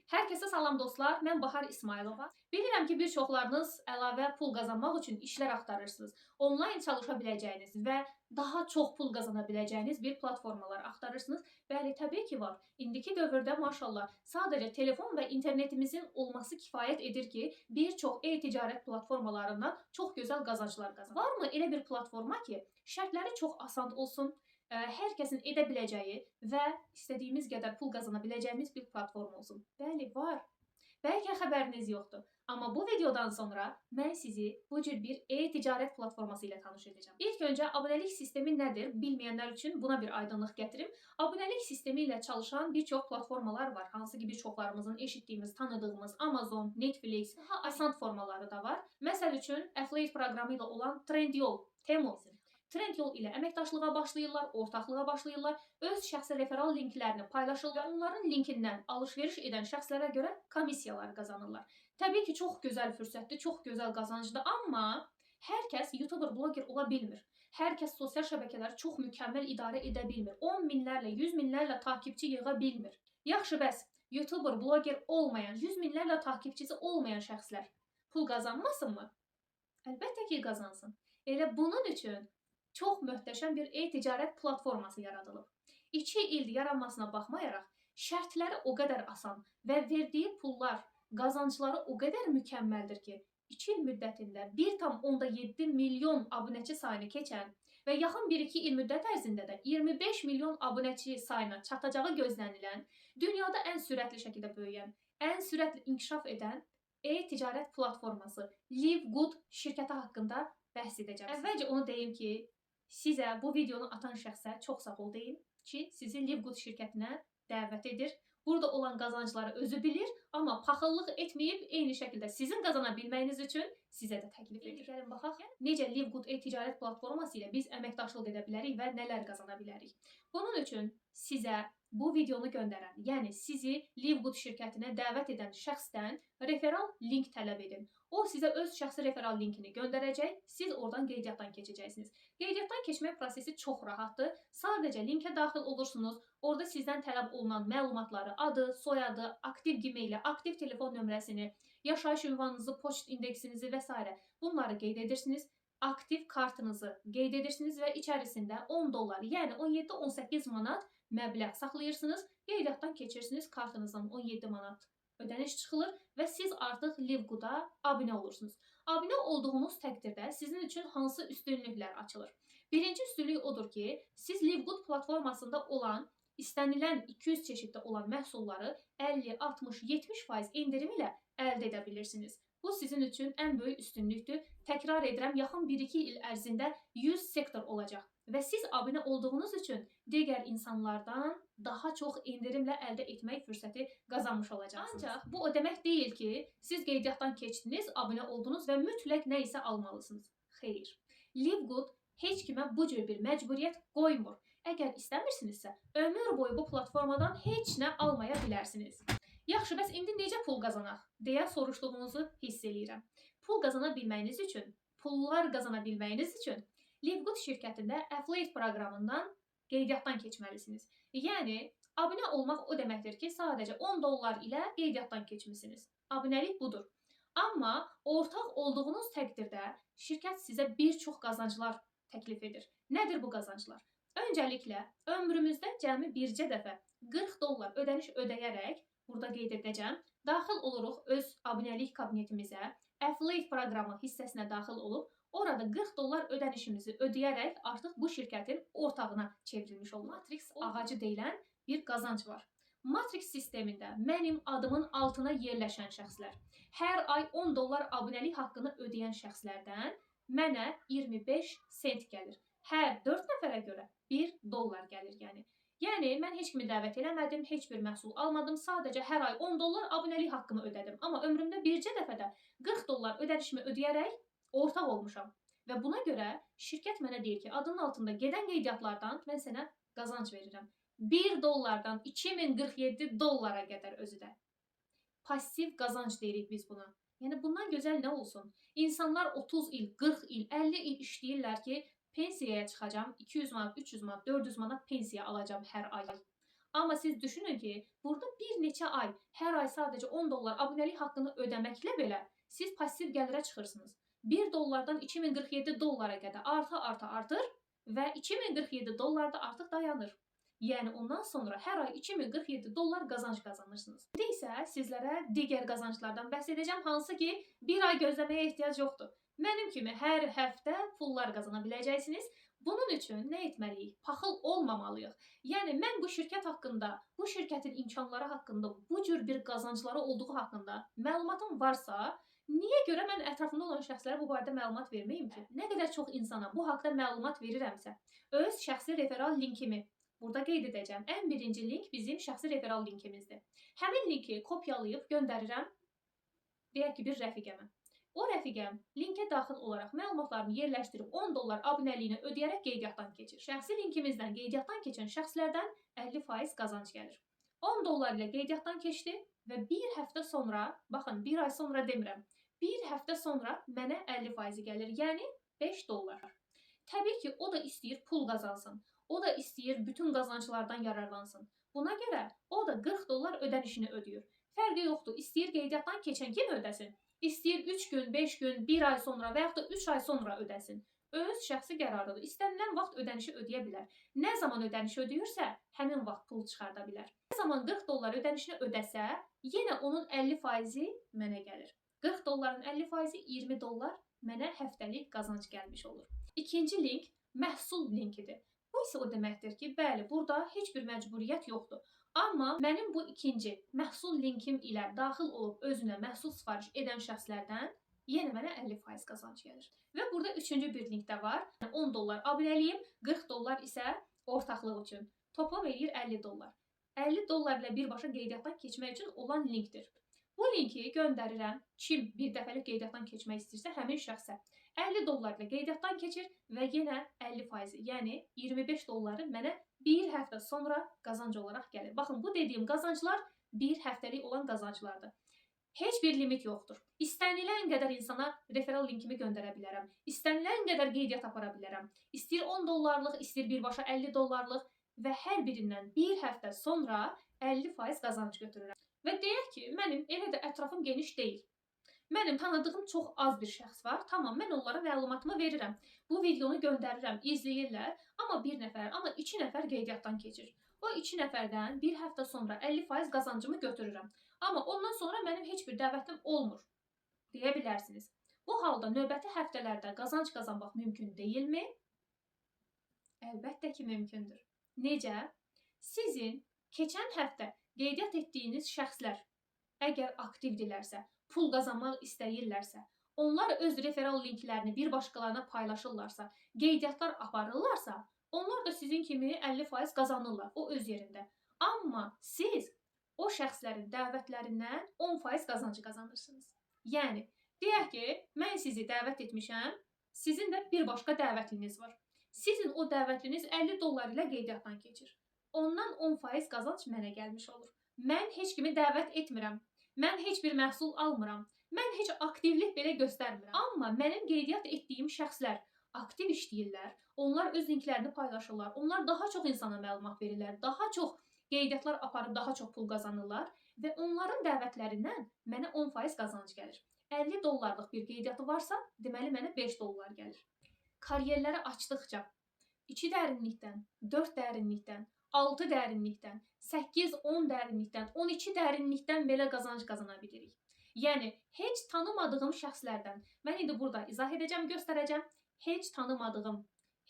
Hər kəsə salam dostlar, mən Bahar İsmailova. Bilirəm ki, bir çoxlarınız əlavə pul qazanmaq üçün işlər axtarırsınız. Onlayn çalışa biləcəyiniz və daha çox pul qazana biləcəyiniz bir platformalar axtarırsınız. Bəli, təbii ki, var. İndiki dövrdə maşallah sadəcə telefon və internetimizin olması kifayət edir ki, bir çox e-ticarət platformalarından çox gözəl qazanclar qazanaq. Varmı elə bir platforma ki, şərtləri çox asan olsun, hər kəsin edə biləcəyi və istədiyimiz qədər pul qazana biləcəyimiz bir platforma olsun? Bəli, var. Bəlkə xəbəriniz yoxdur. Amma bu videodan sonra mən sizi bu cür bir e-ticarət platforması ilə tanış edəcəm. İlk öncə abunəlik sistemi nədir bilməyənlər üçün buna bir aydınlıq gətirim. Abunəlik sistemi ilə çalışan bir çox platformalar var. Hansı ki, bir çoxlarımızın eşitdiyimiz, tanıdığımız Amazon, Netflix, daha asan formaları da var. Məsəl üçün, affiliate proqramı ilə olan Trendyol, Temu. Trendyol ilə əməkdaşlığa başlayırlar, ortaqlığa başlayırlar, öz şəxsi referal linklərini paylaşırlar və onların linkindən alış-veriş edən şəxslərə görə komissiyalar qazanırlar. Təbii ki, çox gözəl fürsətdir, çox gözəl qazancdır, amma hər kəs YouTuber, bloger ola bilmir. Hər kəs sosial şəbəkələri çox mükəmməl idarə edə bilmir. 10 minlərlə, 100 minlərlə takipçi yığa bilmir. Yaxşı, bəs YouTuber, bloger olmayan, 100 minlərlə takipçisi olmayan şəxslər pul qazanmasınmı? Əlbəttə ki, qazansın. Elə bunun üçün çox möhtəşəm bir e-ticarət platforması yaradılıb. 2 ildir yaranmasına baxmayaraq, şərtləri o qədər asan və verdiyi pullar, qazancları o qədər mükəmməldir ki, 2 il müddətində 1,7 milyon abunəçi sayını keçən və yaxın 1-2 il müddət ərzində də 25 milyon abunəçi sayına çatacağı gözlənilən, dünyada ən sürətli şəkildə böyüyən, ən sürətli inkişaf edən e-ticarət platforması Livegood şirkəti haqqında bəhs edəcəm. Əvvəlcə onu deyim ki, sizə bu videonu atan şəxsə çox sağ ol deyim ki, sizi Livegood şirkətinə dəvət edir. Burada olan qazancları özü bilir, amma paxıllıq etməyib eyni şəkildə sizin qazana bilməyiniz üçün sizə də təklif edir. Gəlin baxaq, necə Livegood e-ticarət platforması ilə biz əməkdaşlıq edə bilərik və nələr qazana bilərik. Bunun üçün sizə bu videonu göndərən, yəni sizi Livegood şirkətinə dəvət edən şəxsdən referal link tələb edin. O sizə öz şəxsi referal linkini göndərəcək, siz oradan qeydiyyatdan keçəcəksiniz. Qeydiyyatdan keçmək prosesi çox rahatdır. Sadəcə linkə daxil olursunuz, orada sizdən tələb olunan məlumatları, adı, soyadı, aktiv Gmail-i, aktiv telefon nömrəsini, yaşayış ünvanınızı, poçt indeksinizi və s. bunları qeyd edirsiniz. Aktiv kartınızı qeyd edirsiniz və içərisində 10 dollar, yəni 17-18 manat məbləğ saxlayırsınız, qeydiyyatdan keçirsiniz, kartınızdan 17 manat ödəniş çıxılır və siz artıq Livegood-a abunə olursunuz. Abunə olduğunuz təqdirdə sizin üçün hansı üstünlüklər açılır? Birinci üstünlük odur ki, siz Livegood platformasında olan, istənilən 200 çeşiddə olan məhsulları 50, 60, 70% endirim ilə əldə edə bilirsiniz. Bu sizin üçün ən böyük üstünlükdür. Təkrar edirəm, yaxın 1-2 il ərzində 100 sektor olacaq və siz abunə olduğunuz üçün digər insanlardan daha çox endirimlə əldə etmək fürsəti qazanmış olacaqsınız. Ancaq bu o demək deyil ki, siz qeydiyyatdan keçdiniz, abunə oldunuz və mütləq nə isə almalısınız. Xeyr. Livegood heç kimə bu cür bir məcburiyyət qoymur. Əgər istəmirsinizsə, ömür boyu bu platformadan heç nə almaya bilərsiniz. Yaxşı, bəs indi necə pul qazanaq deyə soruşduğunuzu hiss eləyirəm. Pul qazana bilməyiniz üçün, pullar qazana bilməyiniz üçün Livegood şirkətində affiliate proqramından qeydiyyatdan keçməlisiniz. Yəni, abunə olmaq o deməkdir ki, sadəcə 10 dollar ilə qeydiyyatdan keçmisiniz. Abunəlik budur. Amma ortaq olduğunuz təqdirdə şirkət sizə bir çox qazanclar təklif edir. Nədir bu qazanclar? Öncəliklə, ömrümüzdə cəmi bircə dəfə 40 dollar ödəniş ödəyərək, burada qeyd edəcəm, daxil oluruq öz abunəlik kabinetimizə, affiliate proqramı hissəsinə daxil olub, orada 40 dollar ödənişimizi ödəyərək artıq bu şirkətin ortağına çevrilmiş olur. Matrix ağacı deyilən bir qazanc var. Matrix sistemində mənim adımın altına yerləşən şəxslər, hər ay 10 dollar abunəlik haqqını ödəyən şəxslərdən mənə 25 sent gəlir. Hər 4 nəfərə görə 1 dollar gəlir yəni. Yəni, mən heç kimi dəvət eləmədim, heç bir məhsul almadım, sadəcə hər ay 10 dollar abunəlik haqqımı ödədim. Amma ömrümdə bircə dəfədə 40 dollar ödənişimi ödəyərək ortaq olmuşam. Və buna görə şirkət mənə deyir ki, adının altında gedən qeydiyyatlardan mən sənə qazanc verirəm. 1 dollardan 2047 dollara qədər özü də. Pasiv qazanc deyirik biz buna. Yəni, bundan gözəl nə olsun? İnsanlar 30 il, 40 il, 50 il işləyirlər ki, pensiyaya çıxacam, 200 manat, 300 manat, 400 manat pensiya alacam hər ay. Amma siz düşünün ki, burada bir neçə ay, hər ay sadəcə 10 dollar abunəlik haqqını ödəməklə belə siz passiv gəlirə çıxırsınız. 1 dollardan 2047 dollara qədər artır və 2047 dollarda artıq dayanır. Yəni ondan sonra hər ay 2047 dollar qazanc qazanırsınız. İndi isə sizlərə digər qazanclardan bəhs edəcəm, hansı ki, bir ay gözləməyə ehtiyac yoxdur. Mənim kimi hər həftə pullar qazana biləcəksiniz. Bunun üçün nə etməliyik? Paxıl olmamalıyıq. Yəni mən bu şirkət haqqında, bu şirkətin imkanları haqqında, bu cür bir qazancları olduğu haqqında məlumatım varsa, niyə görə mən ətrafımda olan şəxslərə bu barədə məlumat verməyim ki? Nə qədər çox insana bu haqqda məlumat verirəmsə, öz şəxsi referal linkimi burada qeyd edəcəm. Ən birinci link bizim şəxsi referal linkimizdir. Həmin linki kopyalayıb göndərirəm, deyək ki, bir rəfiqəmə. O rəfiqəm linkə daxil olaraq məlumatlarını yerləşdirib 10 dollar abunəliyini ödəyərək qeydiyyatdan keçir. Şəxsi linkimizdən qeydiyyatdan keçən şəxslərdən 50% qazanc gəlir. 10 dollar ilə qeydiyyatdan keçdi və bir həftə sonra, baxın, bir ay sonra demirəm, bir həftə sonra mənə 50% gəlir, yəni 5 dollar. Təbii ki, o da istəyir pul qazansın. O da istəyir bütün qazanclardan yararlansın. Buna görə o da 40 dollar ödənişini ödəyir. Fərqi yoxdur, istəyir qeydiyyatdan keçən kimi ödəsin. İstəyir 3 gün, 5 gün, 1 ay sonra və yaxud da 3 ay sonra ödəsin. Öz şəxsi qərarıdır. İstənilən vaxt ödənişi ödəyə bilər. Nə zaman ödənişi ödəyirsə, həmin vaxt pul çıxarda bilər. Nə zaman 40 dollar ödənişini ödəsə, yenə onun 50%-i mənə gəlir. 40 dolların 50%-i 20 dollar mənə həftəlik qazanc gəlmiş olur. İkinci link məhsul linkidir. Bu isə o deməkdir ki, bəli, burada heç bir məcburiyyət yoxdur. Amma mənim bu ikinci məhsul linkim ilə daxil olub özünə məhsul sifariş edən şəxslərdən yenə mənə 50% qazanc gəlir. Və burada üçüncü bir link də var. 10 dollar abunəliyim, 40 dollar isə ortaqlıq üçün. Toplam eləyir 50 dollar. 50 dollar ilə birbaşa qeydiyyatdan keçmək üçün olan linkdir. Bu linki göndərirəm. Kim bir dəfəlik qeydiyyatdan keçmək istəyirsə, həmin şəxsə 50 dollar ilə qeydiyyatdan keçir və yenə 50%, yəni 25 dolları mənə bir həftə sonra qazanc olaraq gəlir. Baxın, bu dediyim qazanclar bir həftəlik olan qazanclardır. Heç bir limit yoxdur. İstənilən qədər insana referal linkimi göndərə bilərəm. İstənilən qədər qeydiyyat apara bilərəm. İstəyir 10 dollarlıq, istəyir birbaşa 50 dollarlıq və hər birindən bir həftə sonra 50% qazanc götürürəm. Və deyək ki, mənim elə də ətrafım geniş deyil. Mənim tanıdığım çox az bir şəxs var. Tamam, mən onlara məlumatımı verirəm. Bu videonu göndərirəm, izləyirlər. Amma bir nəfər, amma 2 nəfər qeydiyyatdan keçir. O 2 nəfərdən bir həftə sonra 50% qazancımı götürürəm. Amma ondan sonra mənim heç bir dəvətim olmur, deyə bilərsiniz. Bu halda növbəti həftələrdə qazanc qazanmaq mümkün deyilmi? Əlbəttə ki, mümkündür. Necə? Sizin keçən həftə qeydiyyat etdiyiniz şəxslər əgər aktivdirlərsə, pul qazanmaq istəyirlərsə, onlar öz referal linklərini bir başqalarına paylaşırlarsa, qeydiyyatlar aparırlarsa, onlar da sizin kimi 50% qazanırlar o öz yerində. Amma siz o şəxslərin dəvətlərindən 10% qazancı qazanırsınız. Yəni, deyək ki, mən sizi dəvət etmişəm, sizin də bir başqa dəvətliniz var. Sizin o dəvətliniz 50 dollar ilə qeydiyyatdan keçir. Ondan 10% qazanc mənə gəlmiş olur. Mən heç kimi dəvət etmirəm. Mən heç bir məhsul almıram. Mən heç aktivlik belə göstərmirəm. Amma mənim qeydiyyat etdiyim şəxslər aktiv işləyirlər. Onlar öz linklərini paylaşırlar. Onlar daha çox insana məlumat verirlər. Daha çox qeydiyyatlar aparıb daha çox pul qazanırlar və onların dəvətlərindən mənə 10% qazanc gəlir. 50 dollarlıq bir qeydiyyatı varsa, deməli mənə 5 dollar gəlir. Karyerləri açdıqca 2 dərinlikdən, 4 dərinlikdən, 6 dərinlikdən, 8-10 dərinlikdən, 12 dərinlikdən belə qazanc qazana bilirik. Yəni, heç tanımadığım şəxslərdən, mən indi burada izah edəcəm, göstərəcəm, heç tanımadığım,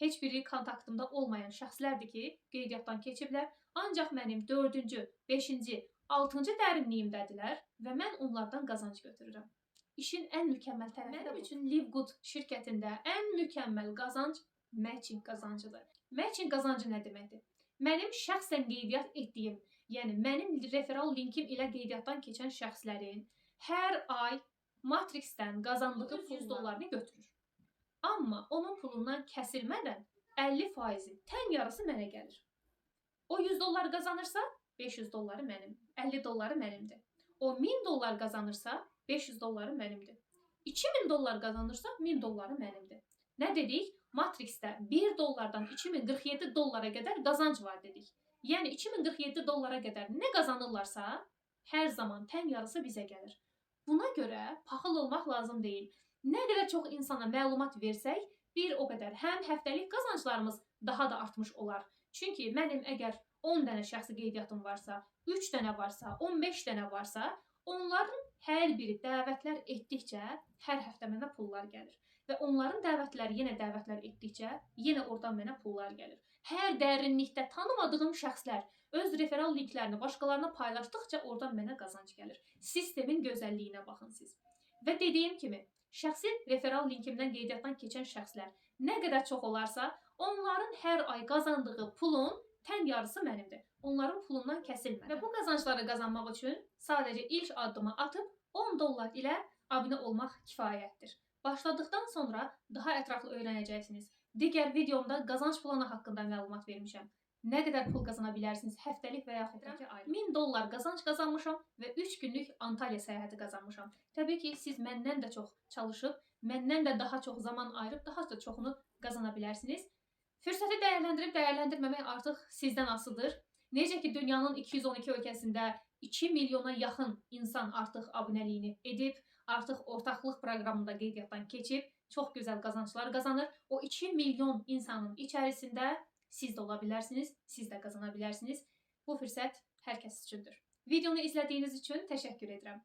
heç biri kontaktımda olmayan şəxslərdir ki, qeydiyyatdan keçiblər, ancaq mənim 4-cü, 5-ci, 6-cı dərinliyimdədirlər və mən onlardan qazanc götürürəm. İşin ən mükəmməl tərəfi də bu. Mənim üçün LiveGood şirkətində ən mükəmməl qazanc matching qazancıdır. Matching qazancı nə deməkdir? Mənim şəxsən qeydiyyat etdiyim, yəni mənim referal linkim ilə qeydiyyatdan keçən şəxslərin hər ay Matrixdən qazandığı pul 100 dollarını götürür. Amma onun pulundan kəsilmədən 50%-i, tən yarısı mənə gəlir. O 100 dollar qazanırsa 500 dolları mənim, 50 dolları mənimdir. O 1000 dollar qazanırsa 500 dolları mənimdir. 2000 dollar qazanırsa 1000 dolları mənimdir. Nə dedik? Matrixdə 1 dollardan 2047 dollara qədər qazanc var dedik. Yəni 2047 dollara qədər nə qazanırlarsa, hər zaman tən yarısı bizə gəlir. Buna görə paxıl olmaq lazım deyil. Nə qədər çox insana məlumat versək, bir o qədər həm həftəlik qazanclarımız daha da artmış olar. Çünki mənim əgər 10 dənə şəxsi qeydiyyatım varsa, 3 dənə varsa, 15 dənə varsa, onların hər biri dəvətlər etdikcə hər həftə mənə pullar gəlir. Və onların dəvətləri yenə dəvətlər etdikcə yenə oradan mənə pullar gəlir. Hər dərinlikdə tanımadığım şəxslər öz referal linklərini başqalarına paylaşdıqca oradan mənə qazanc gəlir. Sistemin gözəlliyinə baxın siz. Və dediyim kimi, şəxsi referal linkimdən qeydiyyatdan keçən şəxslər nə qədər çox olarsa, onların hər ay qazandığı pulun tən yarısı mənimdir. Onların pulundan kəsilmədən. Və bu qazancları qazanmaq üçün sadəcə ilk addımı atıb 10 dollar ilə abunə olmaq kifayətdir. Başladıqdan sonra daha ətraflı öyrənəcəksiniz. Digər videomda qazanc planı haqqında məlumat vermişəm. Nə qədər pul qazana bilərsiniz həftəlik və yaxud da ki, aylıq. 1000 dollar qazanc qazanmışam və 3 günlük Antalya səyahəti qazanmışam. Təbii ki, siz məndən də çox çalışıb, məndən də daha çox zaman ayırıb, daha da çoxunu qazana bilərsiniz. Fürsəti dəyərləndirib dəyərləndirməmək artıq sizdən asılıdır. Necə ki, dünyanın 212 ölkəsində 2 milyona yaxın insan artıq abunəliyini edib, artıq ortaqlıq proqramında qeydiyyatdan keçib, çox gözəl qazanclar qazanır. O 2 milyon insanın içərisində siz də ola bilərsiniz, siz də qazana bilərsiniz. Bu fürsət hər kəs üçündür. Videonu izlədiyiniz üçün təşəkkür edirəm.